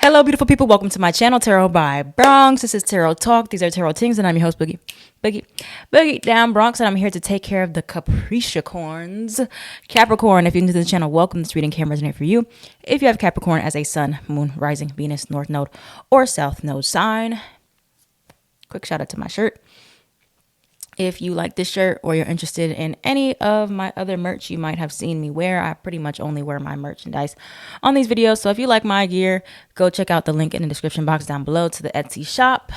Hello, beautiful people. Welcome to my channel, Tarot by Bronx. This is Tarot Talk. These are Tarot Tings, and I'm your host, Boogie down Bronx, and I'm here to take care of the Capricorns. Capricorn, if you're new to the channel, welcome. This reading can resonate for you. If you have Capricorn as a sun, moon, rising, Venus, north node, or south node sign, quick shout out to my shirt. If you like this shirt or you're interested in any of my other merch you might have seen me wear, I pretty much only wear my merchandise on these videos. So if you like my gear, go check out the link in the description box down below to the Etsy shop.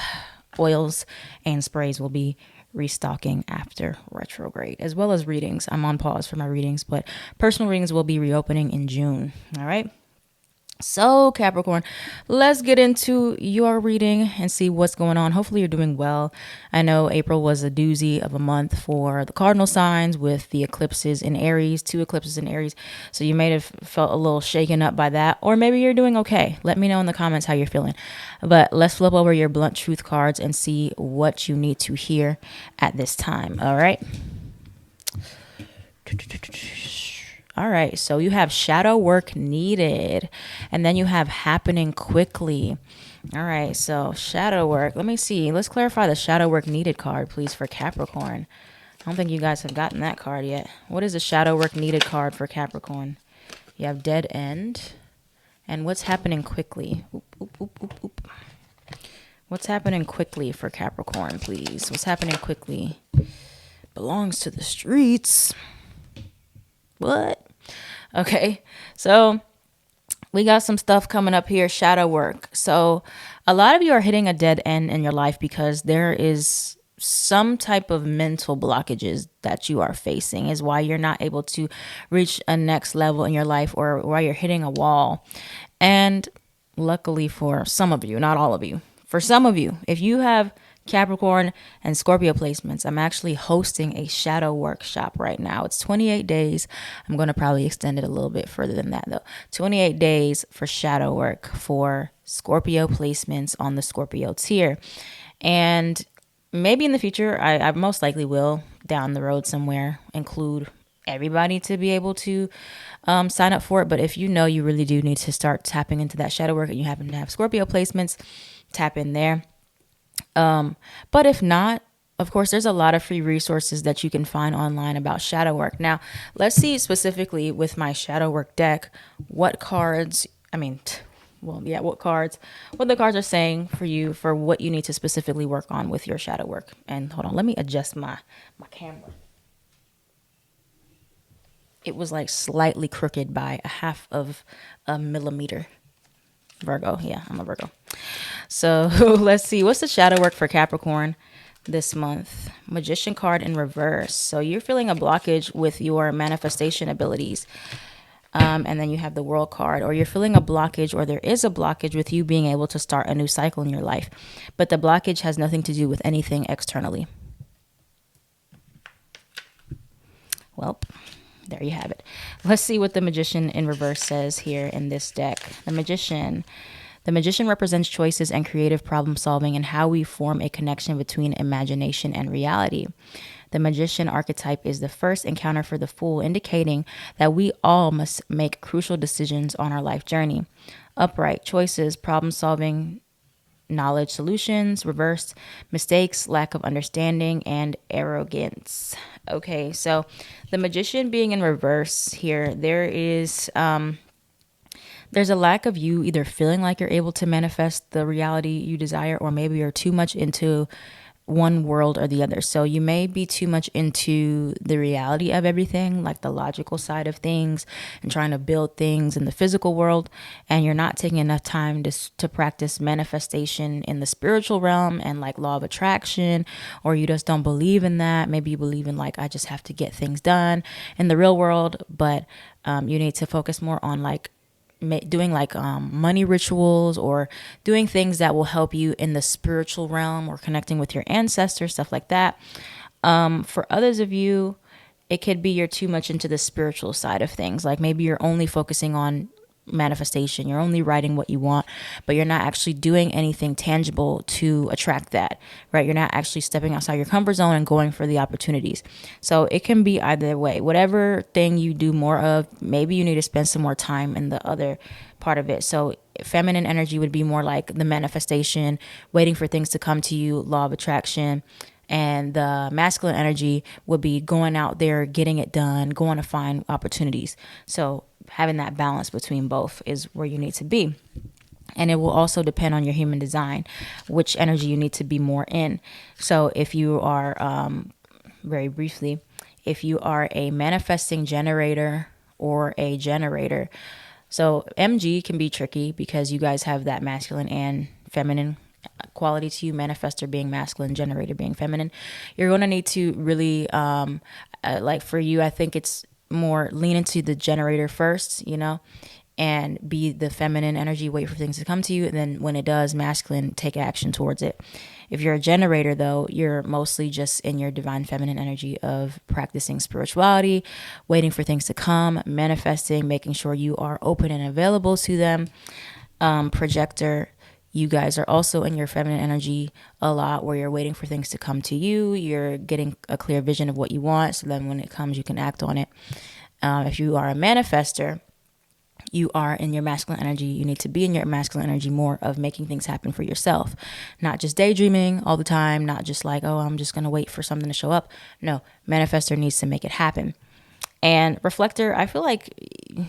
Oils and sprays will be restocking after retrograde, as well as readings. I'm on pause for my readings, but personal readings will be reopening in June. All right. So Capricorn, let's get into your reading and see what's going on. Hopefully you're doing well. I know April was a doozy of a month for the cardinal signs with the eclipses in Aries, 2 eclipses in Aries. So you may have felt a little shaken up by that, or maybe you're doing okay. Let me know in the comments how you're feeling. But let's flip over your blunt truth cards and see what you need to hear at this time. All right. All right, so you have shadow work needed, and then you have happening quickly. All right, so shadow work. Let me see. Let's clarify the shadow work needed card, please, for Capricorn. I don't think you guys have gotten that card yet. What is the shadow work needed card for Capricorn? You have dead end, and what's happening quickly? Oop. What's happening quickly for Capricorn, please? What's happening quickly? Belongs to the streets. What? Okay, so we got some stuff coming up here, shadow work. So a lot of you are hitting a dead end in your life because there is some type of mental blockages that you are facing is why you're not able to reach a next level in your life, or why you're hitting a wall. And luckily for some of you, not all of you, for some of you, if you have Capricorn and Scorpio placements, I'm actually hosting a shadow workshop right now. It's 28 days. I'm going to probably extend it a little bit further than that though. 28 days for shadow work for Scorpio placements on the Scorpio tier. And maybe in the future, I most likely will down the road somewhere include everybody to be able to sign up for it. But if you know you really do need to start tapping into that shadow work and you happen to have Scorpio placements, tap in there. But if not, of course, there's a lot of free resources that you can find online about shadow work. Now, let's see specifically with my shadow work deck, what cards, what the cards are saying for you for what you need to specifically work on with your shadow work. And hold on, let me adjust my camera. It was like slightly crooked by a half of a millimeter. Virgo. Yeah, I'm a Virgo. So let's see. What's the shadow work for Capricorn this month? Magician card in reverse. So you're feeling a blockage with your manifestation abilities. And then you have the World card, or you're feeling a blockage, or there is a blockage with you being able to start a new cycle in your life. But the blockage has nothing to do with anything externally. Well, there you have it. Let's see what the Magician in reverse says here in this deck. The Magician represents choices and creative problem solving and how we form a connection between imagination and reality. The Magician archetype is the first encounter for the Fool, indicating that we all must make crucial decisions on our life journey. Upright, choices, problem solving, knowledge, solutions. Reversed, mistakes, lack of understanding, and arrogance. Okay, so the Magician being in reverse here, there's a lack of you either feeling like you're able to manifest the reality you desire, or maybe you're too much into one world or the other. So you may be too much into the reality of everything, like the logical side of things and trying to build things in the physical world, and you're not taking enough time to practice manifestation in the spiritual realm and like law of attraction, or you just don't believe in that. Maybe you believe in like, I just have to get things done in the real world, but you need to focus more on like doing like money rituals, or doing things that will help you in the spiritual realm, or connecting with your ancestors, stuff like that. For others of you, it could be you're too much into the spiritual side of things. Like maybe you're only focusing on manifestation. You're only writing what you want, but you're not actually doing anything tangible to attract that, right? You're not actually stepping outside your comfort zone and going for the opportunities. So it can be either way. Whatever thing you do more of, maybe you need to spend some more time in the other part of it. So feminine energy would be more like the manifestation, waiting for things to come to you, law of attraction. And the masculine energy would be going out there, getting it done, going to find opportunities. So having that balance between both is where you need to be. And it will also depend on your human design, which energy you need to be more in. So if you are, very briefly, if you are a manifesting generator or a generator, so MG can be tricky because you guys have that masculine and feminine quality to you, manifestor being masculine, generator being feminine. You're going to need to really, like for you, I think it's more lean into the generator first, and be the feminine energy, wait for things to come to you. And then when it does, masculine, take action towards it. If you're a generator, though, you're mostly just in your divine feminine energy of practicing spirituality, waiting for things to come, manifesting, making sure you are open and available to them. Projector, you guys are also in your feminine energy a lot where you're waiting for things to come to you. You're getting a clear vision of what you want. So then when it comes, you can act on it. If you are a manifester, you are in your masculine energy. You need to be in your masculine energy more of making things happen for yourself, not just daydreaming all the time, not just like, oh, I'm just going to wait for something to show up. No, manifestor needs to make it happen. And reflector, I feel like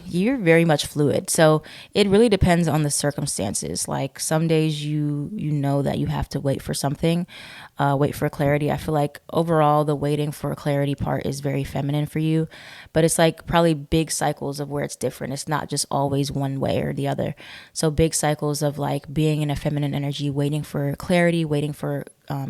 you're very much fluid. So it really depends on the circumstances. Like some days you know that you have to wait for something, wait for clarity. I feel like overall the waiting for clarity part is very feminine for you. But it's like probably big cycles of where it's different. It's not just always one way or the other. So big cycles of like being in a feminine energy, waiting for clarity, waiting for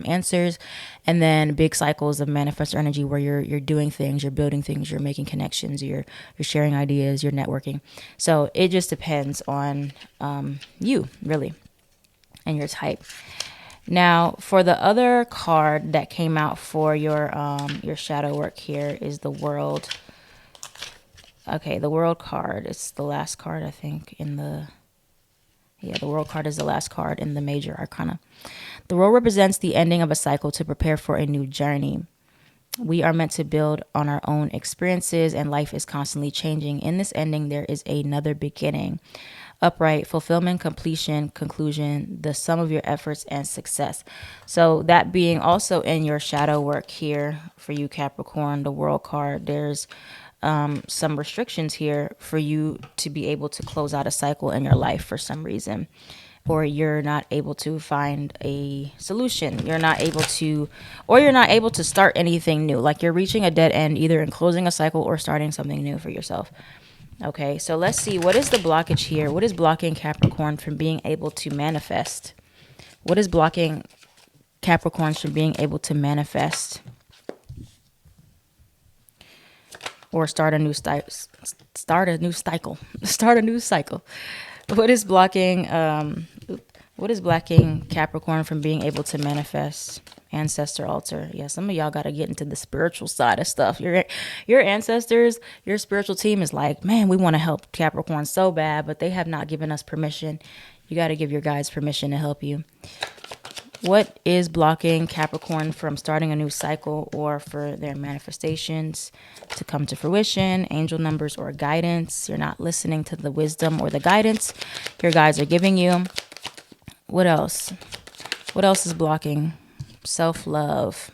answers, and then big cycles of manifestor energy where you're doing things, you're building things, you're making connections, you're sharing ideas, you're networking. So it just depends on you really and your type. Now for the other card that came out for your shadow work here is the World. Okay, the World card. It's the last card, I think, the World card is the last card in the major arcana. The World represents the ending of a cycle to prepare for a new journey. We are meant to build on our own experiences, and life is constantly changing. In this ending, there is another beginning. Upright, fulfillment, completion, conclusion, the sum of your efforts and success. So that being also in your shadow work here for you, Capricorn, the World card, there's some restrictions here for you to be able to close out a cycle in your life for some reason, or you're not able to find a solution. You're not able to start anything new. Like you're reaching a dead end either in closing a cycle or starting something new for yourself. Okay, so let's see. What is the blockage here? What is blocking Capricorn from being able to manifest? What is blocking Capricorn from being able to manifest? Or start a new cycle. What is blocking Capricorn from being able to manifest? Ancestor altar. Yeah, some of y'all got to get into the spiritual side of stuff. Your ancestors, your spiritual team is like, man, we want to help Capricorn so bad, but they have not given us permission. You got to give your guides permission to help you. What is blocking Capricorn from starting a new cycle or for their manifestations to come to fruition? Angel numbers or guidance. You're not listening to the wisdom or the guidance your guides are giving you. What else? What else is blocking? Self-love.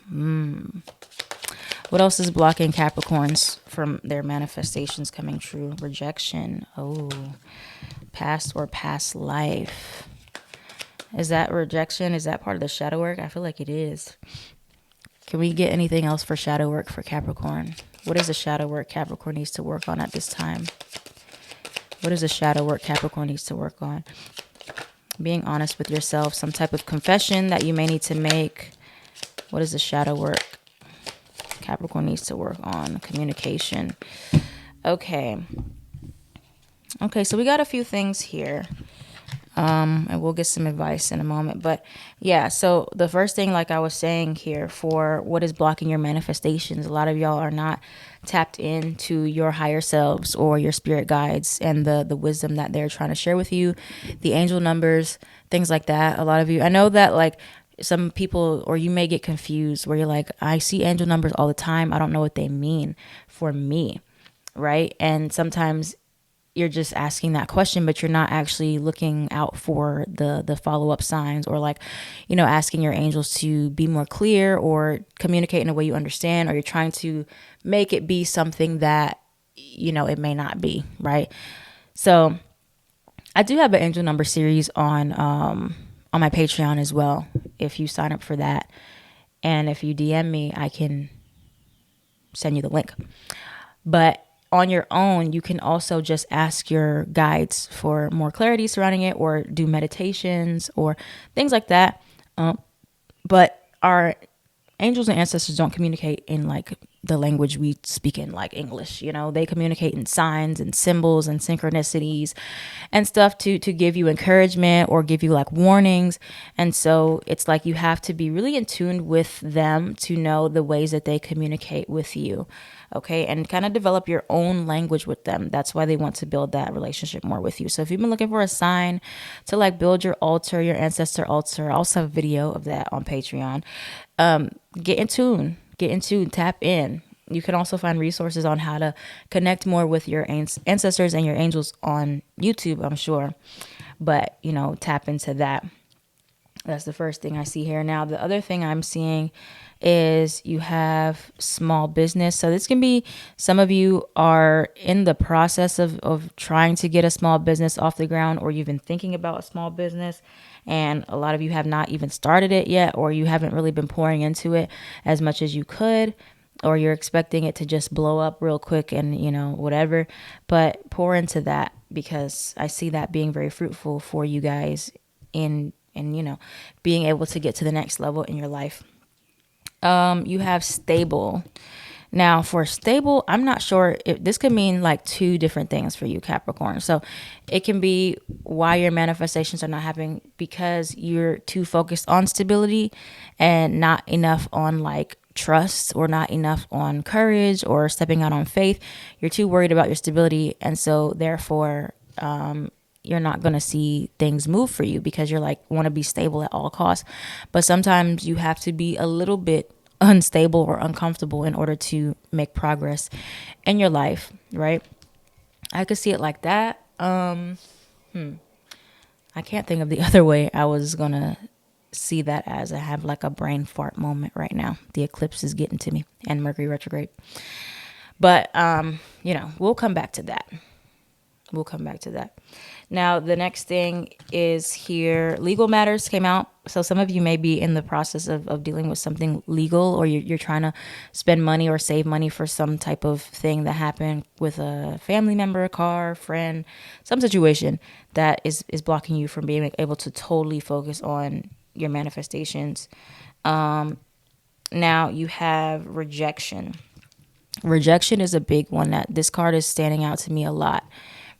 What else is blocking Capricorns from their manifestations coming true? Rejection. Oh, past or past life. Is that rejection? Is that part of the shadow work? I feel like it is. Can we get anything else for shadow work for Capricorn? What is the shadow work Capricorn needs to work on at this time? What is the shadow work Capricorn needs to work on? Being honest with yourself. Some type of confession that you may need to make. What is the shadow work Capricorn needs to work on? Communication. Okay. Okay, so we got a few things here. And we'll get some advice in a moment. But yeah, so the first thing, like I was saying here, for what is blocking your manifestations, a lot of y'all are not tapped into your higher selves or your spirit guides and the wisdom that they're trying to share with you, the angel numbers, things like that. A lot of you, I know that like some people, or you may get confused where you're like, I see angel numbers all the time. I don't know what they mean for me, right? And sometimes you're just asking that question, but you're not actually looking out for the follow-up signs, or like, asking your angels to be more clear or communicate in a way you understand, or you're trying to make it be something that, it may not be, right? So I do have an angel number series on my Patreon as well, if you sign up for that. And if you DM me, I can send you the link. But on your own, you can also just ask your guides for more clarity surrounding it, or do meditations or things like that. But our angels and ancestors don't communicate in like the language we speak in, like English. They communicate in signs and symbols and synchronicities and stuff to give you encouragement or give you like warnings. And so it's like you have to be really in tune with them to know the ways that they communicate with you. Okay, and kind of develop your own language with them. That's why they want to build that relationship more with you. So if you've been looking for a sign to like build your altar, your ancestor altar, I also have a video of that on Patreon. Get in tune, tap in. You can also find resources on how to connect more with your ancestors and your angels on YouTube, I'm sure. But, tap into that. That's the first thing I see here. Now, the other thing I'm seeing is you have small business. So this can be, some of you are in the process of trying to get a small business off the ground, or you've been thinking about a small business, and a lot of you have not even started it yet, or you haven't really been pouring into it as much as you could, or you're expecting it to just blow up real quick and, whatever. But pour into that, because I see that being very fruitful for you guys in being able to get to the next level in your life. You have stable. Now for stable, I'm not sure if this could mean like two different things for you, Capricorn. So it can be why your manifestations are not happening because you're too focused on stability and not enough on like trust, or not enough on courage or stepping out on faith. You're too worried about your stability. And so therefore, you're not going to see things move for you because you're like, want to be stable at all costs. But sometimes you have to be a little bit unstable or uncomfortable in order to make progress in your life, right? I could see it like that. I can't think of the other way I was going to see that as. I have like a brain fart moment right now. The eclipse is getting to me and Mercury retrograde. But, we'll come back to that. Now, the next thing is here, legal matters came out. So some of you may be in the process of dealing with something legal, or you're trying to spend money or save money for some type of thing that happened with a family member, car, friend, some situation that is blocking you from being able to totally focus on your manifestations. Now you have rejection. Rejection is a big one. That this card is standing out to me a lot.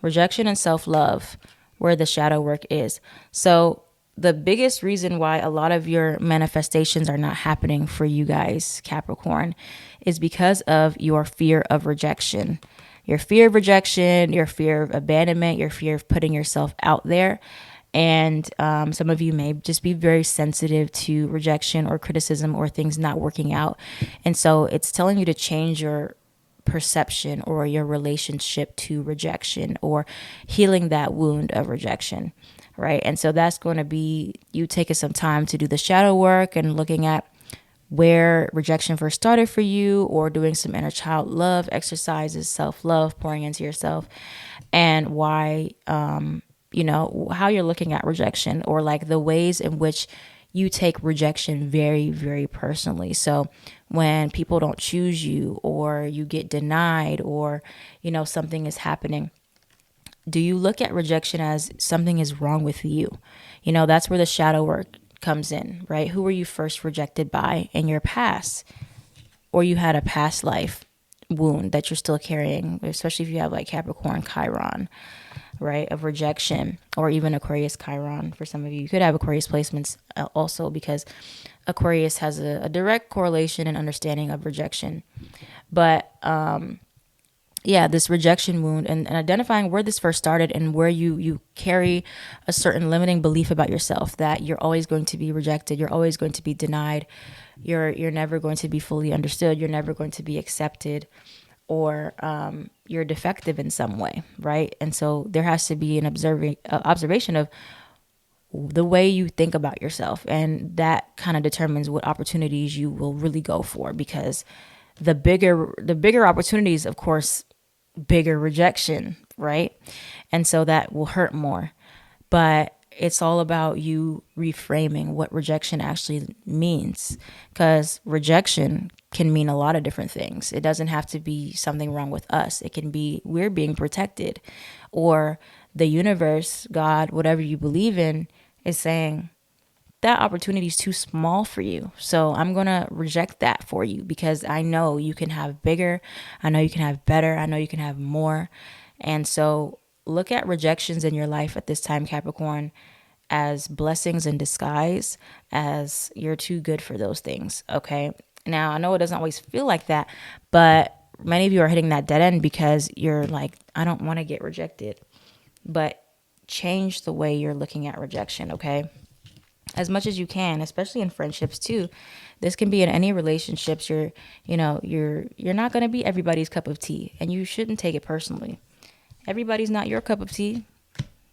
Rejection and self-love, where the shadow work is. So the biggest reason why a lot of your manifestations are not happening for you guys, Capricorn, is because of your fear of rejection. Your fear of rejection, your fear of abandonment, your fear of putting yourself out there. And some of you may just be very sensitive to rejection or criticism or things not working out. And so it's telling you to change your perception or your relationship to rejection, or healing that wound of rejection, right? And so that's going to be you taking some time to do the shadow work and looking at where rejection first started for you, or doing some inner child love exercises, self-love, pouring into yourself, and why, how you're looking at rejection, or like the ways in which you take rejection very, very personally. So when people don't choose you, or you get denied, or, something is happening, do you look at rejection as something is wrong with you? That's where the shadow work comes in, right? Who were you first rejected by in your past? Or you had a past life wound that you're still carrying, especially if you have like Capricorn Chiron, right, of rejection, or even Aquarius Chiron. For some of you, you could have Aquarius placements also, because Aquarius has a direct correlation and understanding of rejection. But this rejection wound, and identifying where this first started, and where you carry a certain limiting belief about yourself, that you're always going to be rejected, you're always going to be denied, you're never going to be fully understood, you're never going to be accepted. or you're defective in some way, right? And so there has to be an observation of the way you think about yourself, and that kind of determines what opportunities you will really go for, because the bigger opportunities, of course, bigger rejection, right? And so that will hurt more. But it's all about you reframing what rejection actually means, because rejection can mean a lot of different things. It doesn't have to be something wrong with us. It can be we're being protected, or the universe, God, whatever you believe in, is saying that opportunity is too small for you. So I'm going to reject that for you, because I know you can have bigger. I know you can have better. I know you can have more. And so look at rejections in your life at this time, Capricorn, as blessings in disguise, as you're too good for those things. Okay. Now, I know it doesn't always feel like that, but many of you are hitting that dead end because you're like, I don't want to get rejected. But change the way you're looking at rejection, okay? As much as you can, especially in friendships too. This can be in any relationships. You're not going to be everybody's cup of tea, and you shouldn't take it personally. Everybody's not your cup of tea.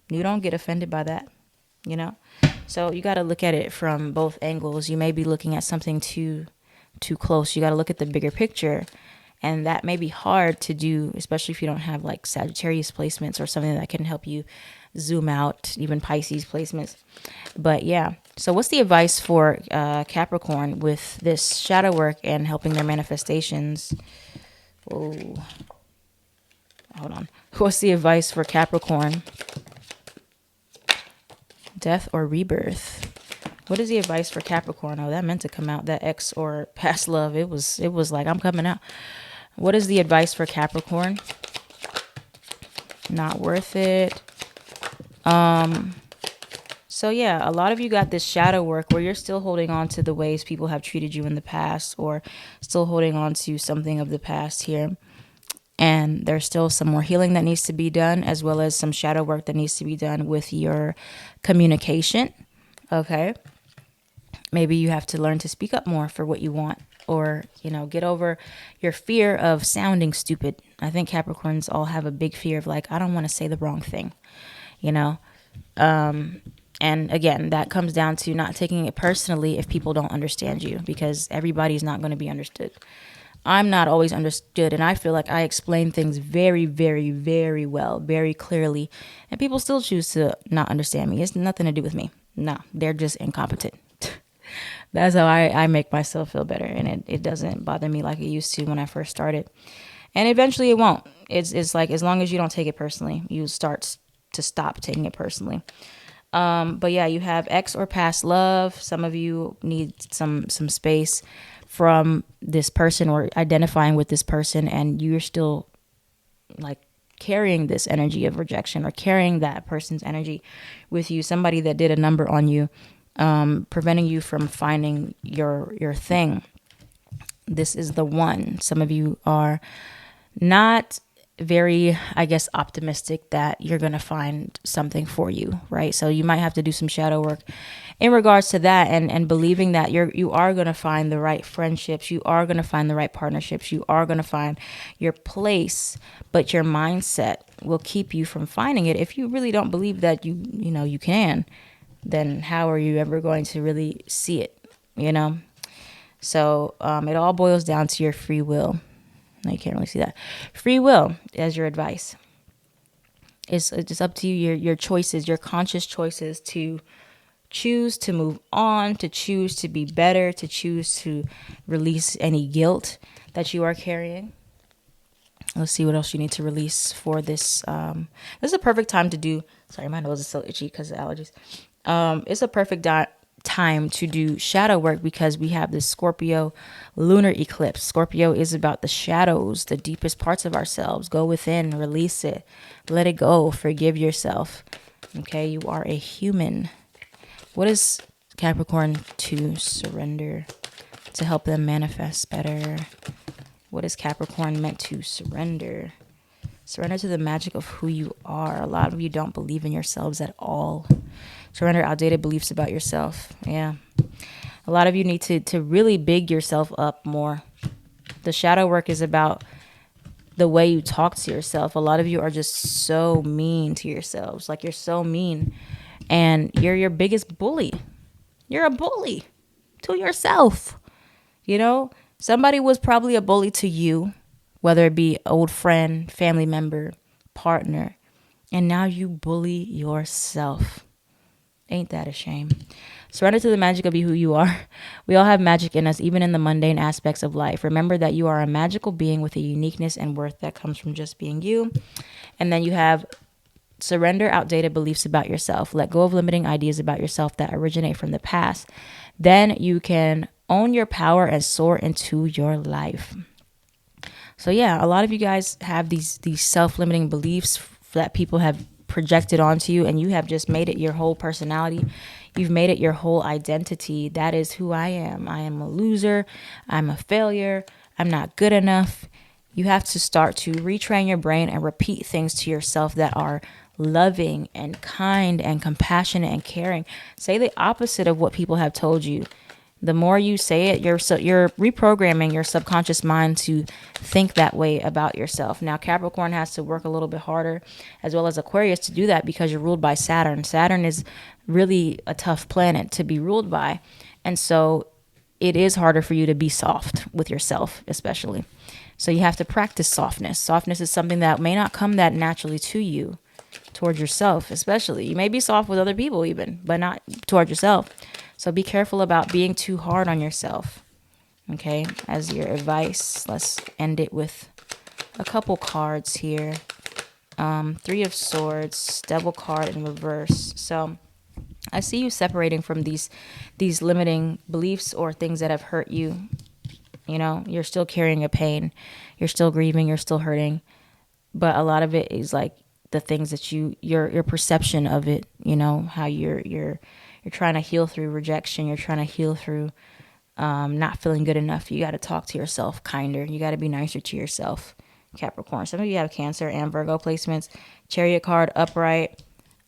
You don't get offended by that, you know? So you got to look at it from both angles. You may be looking at something too close. You got to look at the bigger picture, and that may be hard to do, especially if you don't have like Sagittarius placements or something that can help you zoom out, even Pisces placements. But yeah, so what's the advice for Capricorn with this shadow work and helping their manifestations? Oh, hold on. What's the advice for Capricorn? Death or rebirth? What is the advice for Capricorn? Oh, that meant to come out. That ex or past love. It was like, I'm coming out. What is the advice for Capricorn? Not worth it. So yeah, a lot of you got this shadow work where you're still holding on to the ways people have treated you in the past, or still holding on to something of the past here. And there's still some more healing that needs to be done, as well as some shadow work that needs to be done with your communication. Okay. Maybe you have to learn to speak up more for what you want, or, get over your fear of sounding stupid. I think Capricorns all have a big fear of like, I don't want to say the wrong thing, and again, that comes down to not taking it personally if people don't understand you, because everybody's not going to be understood. I'm not always understood, and I feel like I explain things very, very, very well, very clearly, and people still choose to not understand me. It's nothing to do with me. No, they're just incompetent. That's how I make myself feel better, and it doesn't bother me like it used to when I first started. And eventually it won't. It's like, as long as you don't take it personally, you start to stop taking it personally. But yeah, you have ex or past love. Some of you need some space from this person, or identifying with this person, and you're still like carrying this energy of rejection, or carrying that person's energy with you. Somebody that did a number on you, preventing you from finding your thing. This is the one. Some of you are not very, I guess, optimistic that you're going to find something for you, right? So you might have to do some shadow work in regards to that, and believing that you are going to find the right friendships, you are going to find the right partnerships, you are going to find your place, but your mindset will keep you from finding it. If you really don't believe that you can, then how are you ever going to really see it, So it all boils down to your free will. No, you can't really see that. Free will as your advice. It's just up to you, your choices, your conscious choices, to choose to move on, to choose to be better, to choose to release any guilt that you are carrying. Let's see what else you need to release for this. This is a perfect time to do. Sorry, my nose is so itchy because of allergies. It's a perfect time to do shadow work, because we have this Scorpio lunar eclipse. Scorpio is about the shadows, the deepest parts of ourselves. Go within, release it, let it go, forgive yourself. Okay, you are a human. What is Capricorn to surrender to help them manifest better? What is Capricorn meant to surrender? Surrender to the magic of who you are. A lot of you don't believe in yourselves at all. Surrender outdated beliefs about yourself. Yeah. A lot of you need to really big yourself up more. The shadow work is about the way you talk to yourself. A lot of you are just so mean to yourselves. Like, you're so mean, and you're your biggest bully. You're a bully to yourself. You know, somebody was probably a bully to you, whether it be old friend, family member, partner, and now you bully yourself. Ain't that a shame? Surrender to the magic of who you are. We all have magic in us, even in the mundane aspects of life. Remember that you are a magical being with a uniqueness and worth that comes from just being you. And then you have surrender outdated beliefs about yourself. Let go of limiting ideas about yourself that originate from the past. Then you can own your power and soar into your life. So yeah, a lot of you guys have these self-limiting beliefs that people have projected onto you, and you have just made it your whole personality. You've made it your whole identity. That is who I am. I am a loser. I'm a failure. I'm not good enough. You have to start to retrain your brain and repeat things to yourself that are loving and kind and compassionate and caring. Say the opposite of what people have told you. The more you say it, you're reprogramming your subconscious mind to think that way about yourself. Now, Capricorn has to work a little bit harder, as well as Aquarius, to do that because you're ruled by Saturn. Saturn is really a tough planet to be ruled by. And so it is harder for you to be soft with yourself, especially. So you have to practice softness. Softness is something that may not come that naturally to you, towards yourself, especially. You may be soft with other people even, but not toward yourself. So be careful about being too hard on yourself. Okay, as your advice, let's end it with a couple cards here. Three of Swords, Devil card in reverse. So I see you separating from these limiting beliefs or things that have hurt you. You know, you're still carrying a pain. You're still grieving. You're still hurting. But a lot of it is like the things that your perception of it, you know, how you're trying to heal through rejection. You're trying to heal through not feeling good enough. You got to talk to yourself kinder. You got to be nicer to yourself, Capricorn. Some of you have Cancer and Virgo placements. Chariot card upright,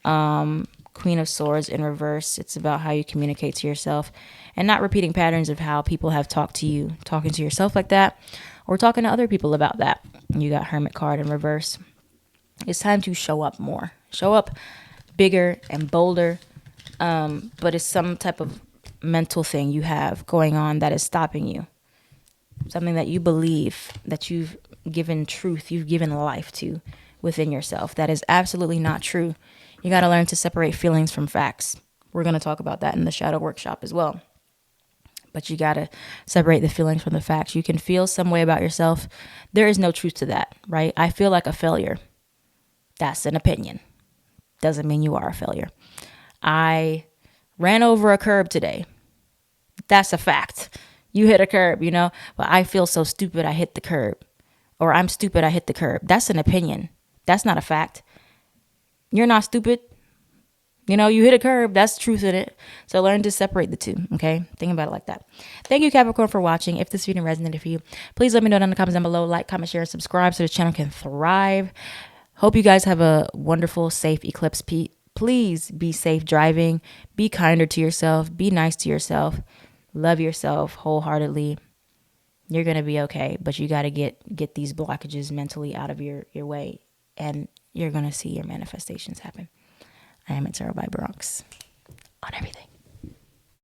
Queen of Swords in reverse. It's about how you communicate to yourself and not repeating patterns of how people have talked to you, talking to yourself like that, or talking to other people about that. You got Hermit card in reverse. It's time to show up more. Show up bigger and bolder. But it's some type of mental thing you have going on that is stopping you. Something that you believe, that you've given truth, you've given life to within yourself. That is absolutely not true. You got to learn to separate feelings from facts. We're going to talk about that in the shadow workshop as well. But you got to separate the feelings from the facts. You can feel some way about yourself. There is no truth to that, right? I feel like a failure. That's an opinion. Doesn't mean you are a failure. I ran over a curb today. That's a fact. You hit a curb, you know, but I feel so stupid I hit the curb. Or I'm stupid I hit the curb. That's an opinion. That's not a fact. You're not stupid. You know, you hit a curb. That's truth in it. So learn to separate the two, okay? Think about it like that. Thank you, Capricorn, for watching. If this video resonated for you, please let me know down in the comments down below. Like, comment, share, and subscribe so the channel can thrive. Hope you guys have a wonderful, safe eclipse. Please be safe driving. Be kinder to yourself. Be nice to yourself. Love yourself wholeheartedly. You're going to be okay, but you got to get these blockages mentally out of your way, and you're going to see your manifestations happen. I am at Tarot by Bronx.